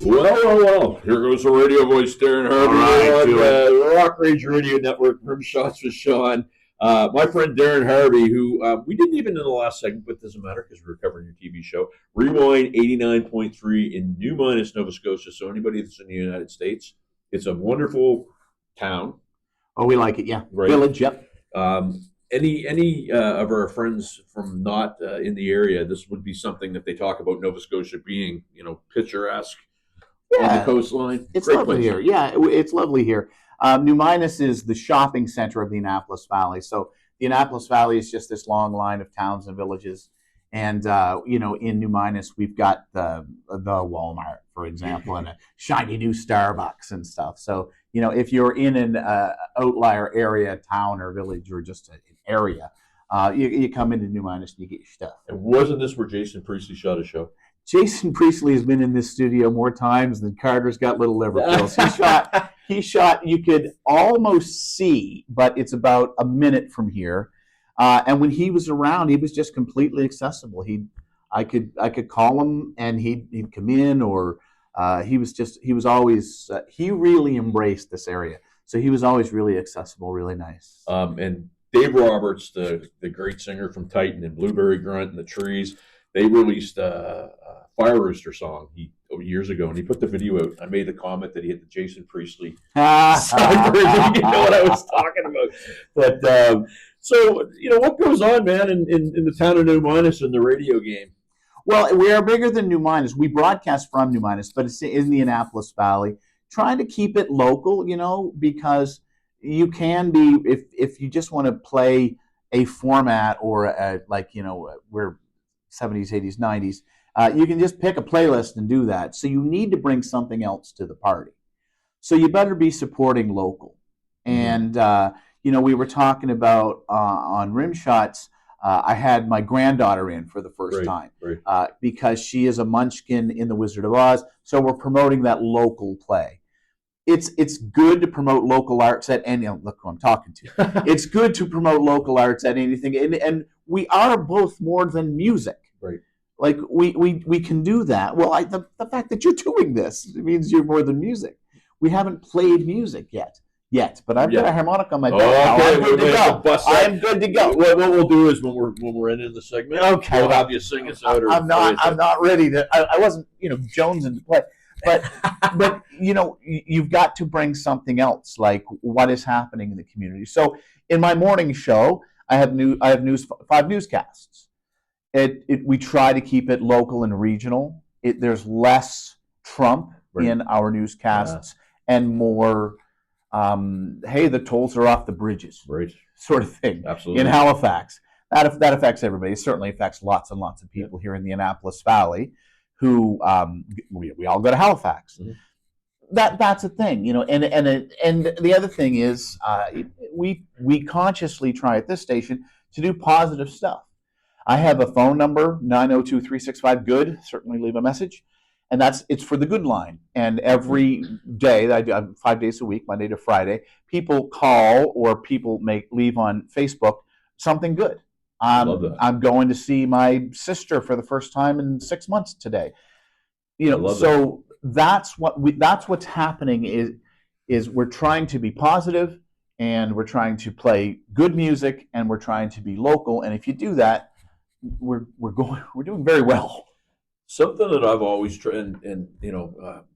Well. Here goes the radio voice, Darrin Harvey, on the Rock Rage Radio Network. Rimshots with Sean. My friend Darrin Harvey, who we didn't even in the last segment, but doesn't matter because we're covering your TV show. Rewind 89.3 in New Minas, Nova Scotia. So anybody that's in the United States, it's a wonderful town. Oh, we like it, yeah. Right. Village, yep. Any of our friends from not in the area, this would be something that they talk about Nova Scotia being, picturesque. Yeah, on the coastline. It's Great lovely place. here. Yeah, it's lovely here. New Minas is the shopping center of the Annapolis Valley. So the Annapolis Valley is just this long line of towns and villages. And, in New Minas, we've got the Walmart, for example, and a shiny new Starbucks and stuff. So, if you're in an outlier area, town or village, or just an area, you come into New Minas and you get your stuff. And wasn't this where Jason Priestley shot a show? Jason Priestley has been in this studio more times than Carter's got little liver pills. He shot, you could almost see, but it's about a minute from here. And when he was around, he was just completely accessible. I could call him and he'd come in, or he really embraced this area. So he was always really accessible, really nice. And Dave Roberts, the great singer from Titan and Blueberry Grunt and the Trees, they released a Fire Rooster song years ago, and he put the video out. I made the comment that he had the Jason Priestley sideburns. You know what I was talking about. But so what goes on, man, in the town of New Minas in the radio game? Well, we are bigger than New Minas. We broadcast from New Minas, but it's in the Annapolis Valley. Trying to keep it local, because you can be, if you just want to play a format or we're 70s, 80s, 90s, you can just pick a playlist and do that. So you need to bring something else to the party. So you better be supporting local. And, we were talking about on Rimshots, I had my granddaughter in for the first time because she is a munchkin in The Wizard of Oz. So we're promoting that local play. It's good to promote local arts at any. Look who I'm talking to. It's good to promote local arts at anything, and we are both more than music. Right. Like we can do that. Well, the fact that you're doing this means you're more than music. We haven't played music yet, but I've got a harmonica on my belt. Okay, I'm good to go. I'm good to go. What we'll do is when we're in the segment, we'll have you sing us out. I'm not ready to. I wasn't jonesing to play. But you've got to bring something else, like what is happening in the community. So in my morning show, I have 5 newscasts. We try to keep it local and regional. There's less Trump in our newscasts and more, hey, the tolls are off the bridges, sort of thing. Absolutely. In Halifax, that affects everybody. It certainly affects lots and lots of people here in the Annapolis Valley. Who we all go to Halifax. Mm-hmm. That's a thing, and the other thing is we consciously try at this station to do positive stuff. I have a phone number 902-365-GOOD. Certainly leave a message, and it's for the good line. And every day that I do 5 days a week, Monday to Friday, people call or people leave on Facebook something good. I'm going to see my sister for the first time in 6 months today. So that's what's happening is we're trying to be positive, and we're trying to play good music, and we're trying to be local. And if you do that, we're doing very well. Something that I've always tried, and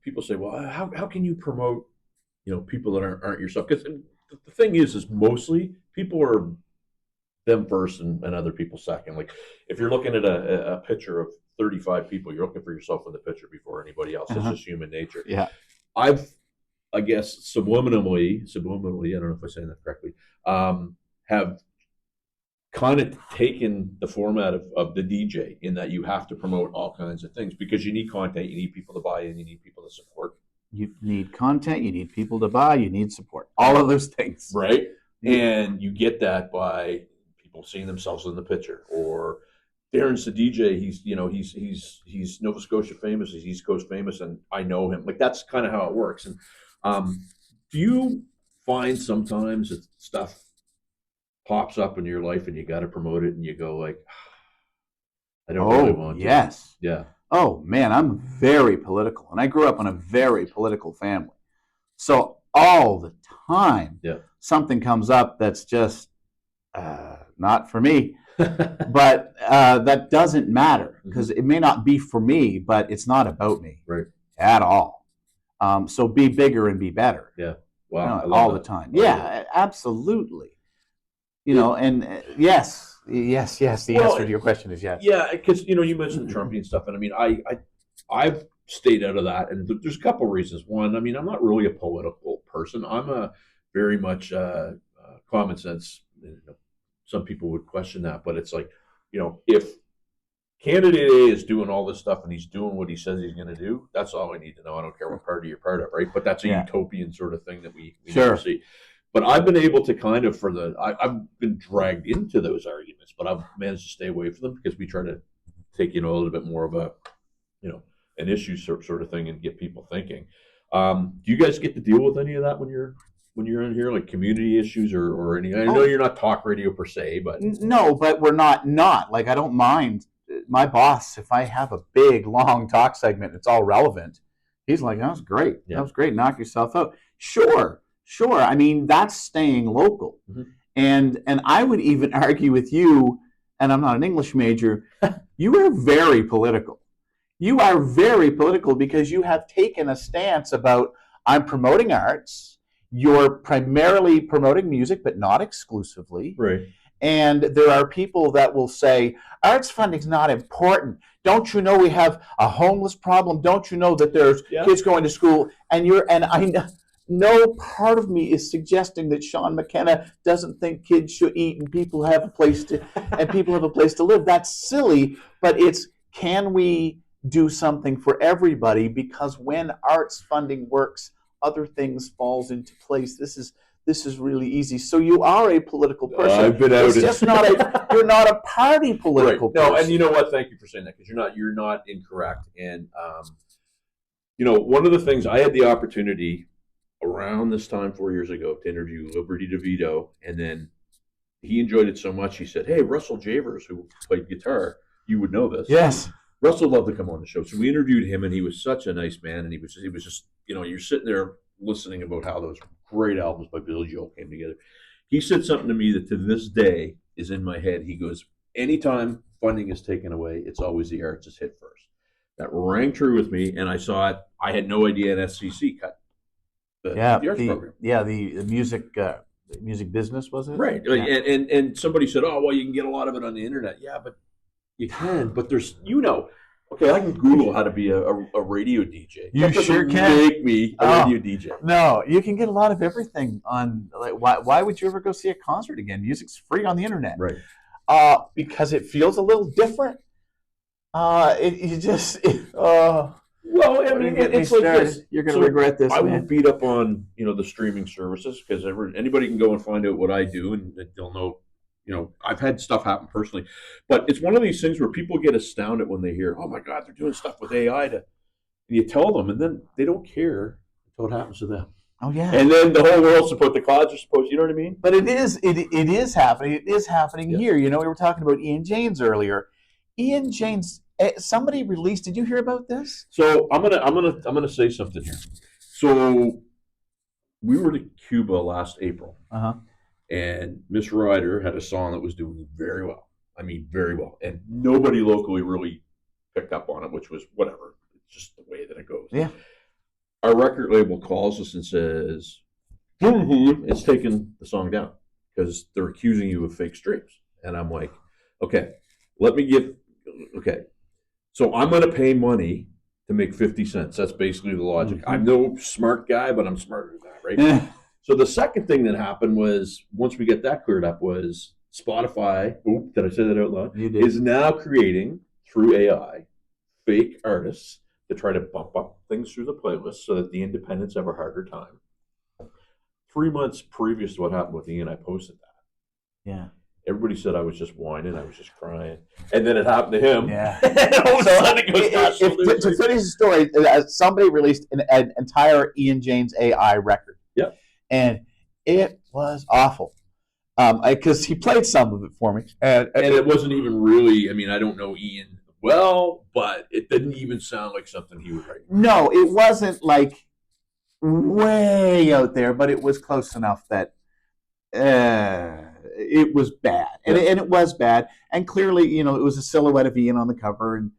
people say, well, how can you promote people that aren't yourself? Because the thing is mostly people are them first and other people second. Like if you're looking at a picture of 35 people, you're looking for yourself in the picture before anybody else. That's just human nature. Yeah. I guess subliminally, I don't know if I'm saying that correctly, have kind of taken the format of the DJ in that you have to promote all kinds of things because you need content, you need people to buy in, you need people to support. You need content, you need people to buy, you need support. All of those things. Right. And you get that by seeing themselves in the picture, or Darrin's the DJ. He's Nova Scotia famous. He's East Coast famous, and I know him. Like that's kind of how it works. And do you find sometimes that stuff pops up in your life and you got to promote it, and you go like, I don't really want to. Yes. Yeah. Oh man, I'm very political, and I grew up in a very political family. So all the time, Yeah. something comes up that's just not for me. But that doesn't matter because it may not be for me, but it's not about me at all. So be bigger and be better. Yeah. Wow. All the time. Yeah, absolutely. And yes. The answer to your question is yes. Yeah, because you mentioned Trumpian stuff, and I mean, I've stayed out of that, and there's a couple reasons. One, I mean, I'm not really a political person. I'm a very much common sense. Some people would question that, but it's like, if candidate A is doing all this stuff and he's doing what he says he's going to do, that's all I need to know. I don't care what party you're part of, right? But that's a utopian sort of thing that we never see. But I've been able to kind of I've been dragged into those arguments, but I've managed to stay away from them because we try to take a little bit more of a an issue sort of thing and get people thinking. Do you guys get to deal with any of that when you're in here, like community issues or any? I know you're not talk radio per se, but no, but we're not like I don't mind. My boss, if I have a big long talk segment, it's all relevant. He's like, "That was great. That was great. Knock yourself out." Sure. I mean, that's staying local. And I would even argue with you, and I'm not an English major, you are very political. You are very political because you have taken a stance about, I'm promoting arts. You're primarily promoting music, but not exclusively. Right. And there are people that will say, arts funding is not important. Don't you know we have a homeless problem? Don't you know that there's kids going to school? No part of me is suggesting that Sean McKenna doesn't think kids should eat and people have a place to live. That's silly, but it's, can we do something for everybody? Because when arts funding works, other things falls into place. This is really easy. So you are a political person. I've been out. It's just you're not a party political person. No, and you know what? Thank you for saying that, because you're not incorrect. And one of the things I had the opportunity around this time 4 years ago to interview Liberty DeVito, and then he enjoyed it so much he said, "Hey, Russell Javers, who played guitar, you would know this." Yes. Russell loved to come on the show, so we interviewed him, and he was such a nice man, and he was just you're sitting there listening about how those great albums by Billy Joel came together. He said something to me that to this day is in my head. He goes, "Anytime funding is taken away, it's always the arts is hit first." That rang true with me, and I saw it. I had no idea an SCC cut the arts program. Yeah, the music business, was it? Right. Yeah. And somebody said, "Oh, well, you can get a lot of it on the internet." Yeah, but you can. But there's, okay, I can Google how to be a radio DJ. You sure can. Make me a radio DJ. No, you can get a lot of everything on. Like, why would you ever go see a concert again? Music's free on the internet. Right. Because it feels a little different. Well, I mean, it's like this. You're going to regret this. I won't beat up on the streaming services, because anybody can go and find out what I do, and they'll know. I've had stuff happen personally, but it's one of these things where people get astounded when they hear, "Oh my God, they're doing stuff with AI." And you tell them, and then they don't care until it happens to them. Oh yeah. And then the whole world's supposed, the clouds are supposed. You know what I mean? But it is happening. It is happening here. We were talking about Ian James earlier. Ian James. Somebody released. Did you hear about this? So I'm gonna say something here. So we were to Cuba last April, and Miss Ryder had a song that was doing very well. I mean, very well, and nobody locally really picked up on it, which was whatever. It's just the way that it goes. Yeah. Our record label calls us and says, "It's taking the song down because they're accusing you of fake streams." And I'm like, "Okay, okay." So I'm going to pay money to make 50 cents. That's basically the logic. I'm no smart guy, but I'm smarter than that, right? Yeah. So the second thing that happened was, once we get that cleared up, was Spotify, did I say that out loud? You did. Is now creating, through AI, fake artists to try to bump up things through the playlist so that the independents have a harder time. 3 months previous to what happened with Ian, I posted that. Yeah. Everybody said I was just whining, I was just crying, and then it happened to him. Yeah. And all of a sudden it goes to finish the story, somebody released an entire Ian James AI record. Yeah. And it was awful. Because he played some of it for me, and it wasn't even really. I mean, I don't know Ian well, but it didn't even sound like something he would write. No, it wasn't like way out there, but it was close enough that it was bad, and it was bad. And clearly, it was a silhouette of Ian on the cover, and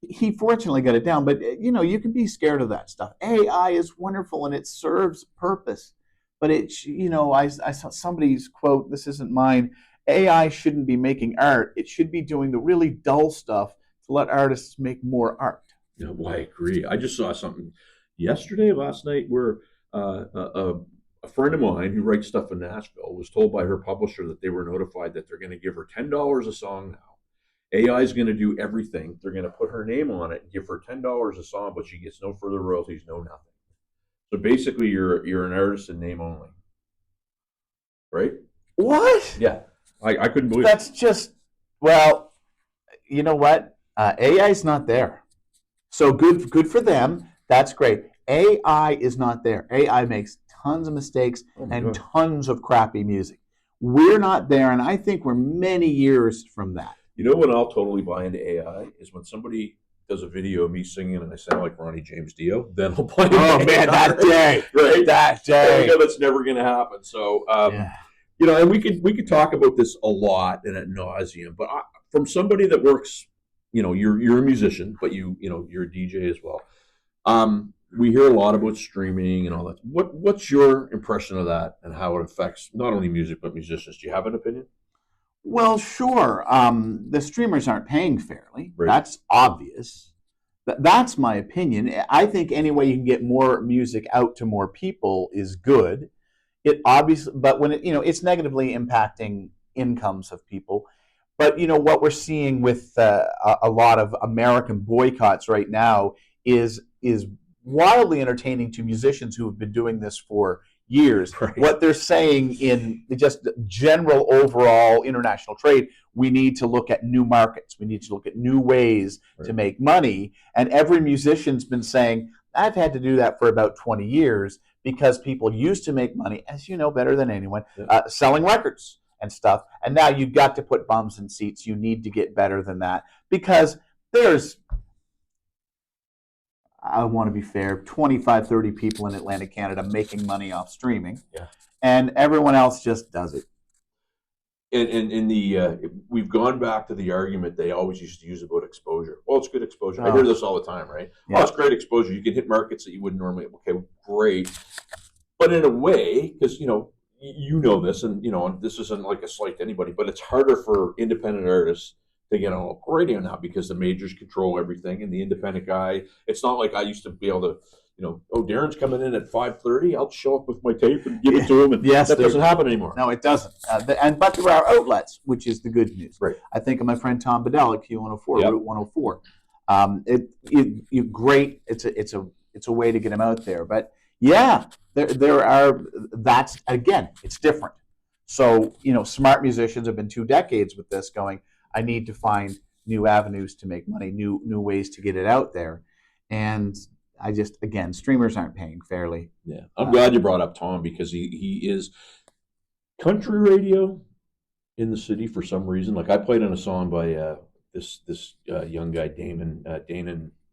he fortunately got it down. But you can be scared of that stuff. AI is wonderful and it serves purpose, but I saw somebody's quote. This isn't mine. AI shouldn't be making art. It should be doing the really dull stuff to let artists make more art. Yeah, well, I agree. I just saw something last night, where a friend of mine who writes stuff in Nashville was told by her publisher that they were notified that they're going to give her $10 a song now. AI is going to do everything. They're going to put her name on it and give her $10 a song, but she gets no further royalties, no nothing. So basically, you're an artist in name only, right? What? Yeah, I couldn't believe That's just, well, you know what? AI's not there. So good for them. That's great. AI is not there. AI makes tons of mistakes and tons of crappy music. We're not there, and I think we're many years from that. You know when I'll totally buy into AI is when somebody does a video of me singing and I sound like Ronnie James Dio. Then I'll buy into Oh man, that day, right? That day. I know that's never going to happen. So, and we could talk about this a lot and ad nauseum. But from somebody that works, you're a musician, but you're a DJ as well. We hear a lot about streaming and all that. What's your impression of that and how it affects not only music but musicians? Do you have an opinion? Well, sure. The streamers aren't paying fairly. Right. That's obvious. That's my opinion. I think any way you can get more music out to more people is good. It obviously, but when it's negatively impacting incomes of people. But what we're seeing with a lot of American boycotts right now is wildly entertaining to musicians who have been doing this for years. Right. What they're saying in just general overall international trade, we need to look at new markets. We need to look at new ways to make money. And every musician's been saying, I've had to do that for about 20 years because people used to make money, as you know better than anyone, selling records and stuff. And now you've got to put bums in seats. You need to get better than that because there's, I want to be fair, 25, 30 people in Atlantic Canada making money off streaming. Yeah. And everyone else just does it. And we've gone back to the argument they always used to use about exposure. Well, it's good exposure. I hear this all the time, right? Yeah. Oh, it's great exposure. You can hit markets that you wouldn't normally. Okay, great. But in a way, because you know this, and this isn't like a slight to anybody, but it's harder for independent artists to get on local radio now because the majors control everything, and the independent guy. It's not like I used to be able to. Darren's coming in at 5:30. I'll show up with my tape and give it to him. And that doesn't happen anymore. No, it doesn't. But there are outlets, which is the good news. Right. I think of my friend Tom Bedell at Q104, Route 104. Great. It's a way to get him out there. But yeah, there are. That's again, it's different. So smart musicians have been 2 decades with this going. I need to find new avenues to make money, new ways to get it out there, and. Streamers aren't paying fairly. Yeah, I'm glad you brought up Tom because he is country radio in the city for some reason. Like I played on a song by this young guy, Damon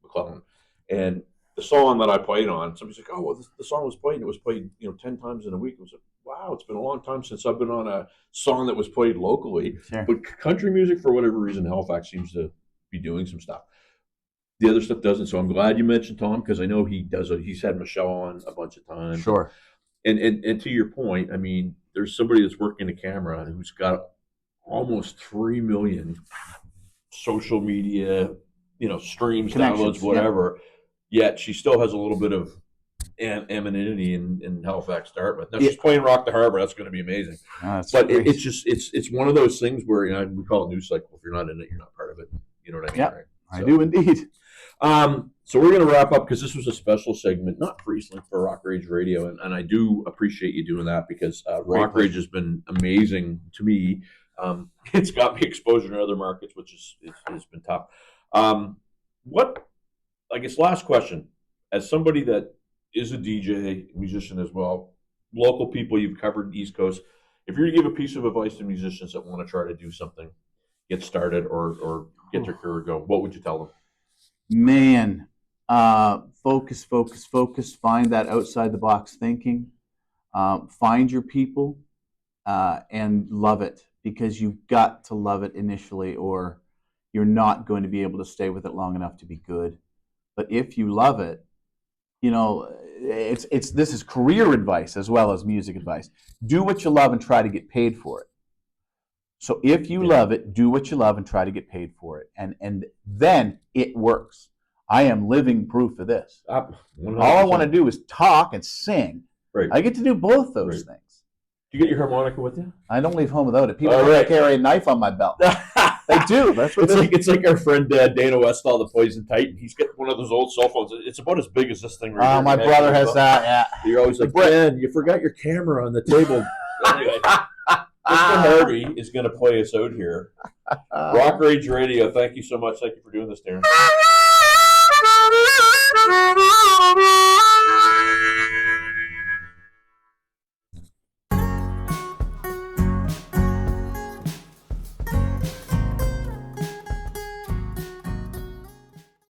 McClellan, and the song that I played on, somebody's like, "Oh, well, the song was played. And it was played, 10 times in a week." I was like, "Wow, it's been a long time since I've been on a song that was played locally." Sure. But country music, for whatever reason, Halifax seems to be doing some stuff. The other stuff doesn't. So I'm glad you mentioned Tom because I know he does. He's had Michelle on a bunch of times. Sure. And to your point, I mean, there's somebody that's working the camera who's got almost 3 million social media, streams, downloads, whatever. Yeah. Yet she still has a little bit of anonymity in Halifax, Dartmouth. Now she's playing Rock the Harbor. That's going to be amazing. But it's one of those things where we call it news cycle. If you're not in it, you're not part of it. You know what I mean? Yeah, right? I do indeed. So we're going to wrap up because this was a special segment, not recently for Rock Rage Radio, and I do appreciate you doing that because Rock Rage has been amazing to me. It's got me exposure to other markets, which has been tough. Last question, as somebody that is a DJ, musician as well, local people, you've covered the East Coast. If you're to give a piece of advice to musicians that want to try to do something, get started or get their career going, what would you tell them? Man, focus. Find that outside the box thinking. Find your people and love it, because you've got to love it initially, or you're not going to be able to stay with it long enough to be good. But if you love it, this is career advice as well as music advice. Do what you love and try to get paid for it. So if you love it, do what you love and try to get paid for it. And then it works. I am living proof of this. 100%. All I want to do is talk and sing. Right. I get to do both those things. Do you get your harmonica with you? I don't leave home without it. People think I carry a knife on my belt. They do. That's what it's like our friend Dana Westall, the Poison Titan. He's got one of those old cell phones. It's about as big as this thing right here. My brother has that, yeah. You're always like, Ben, you forgot your camera on the table. Anyway, Mr. Harvey is going to play us out here. Rock Rage Radio, thank you so much. Thank you for doing this, Darrin.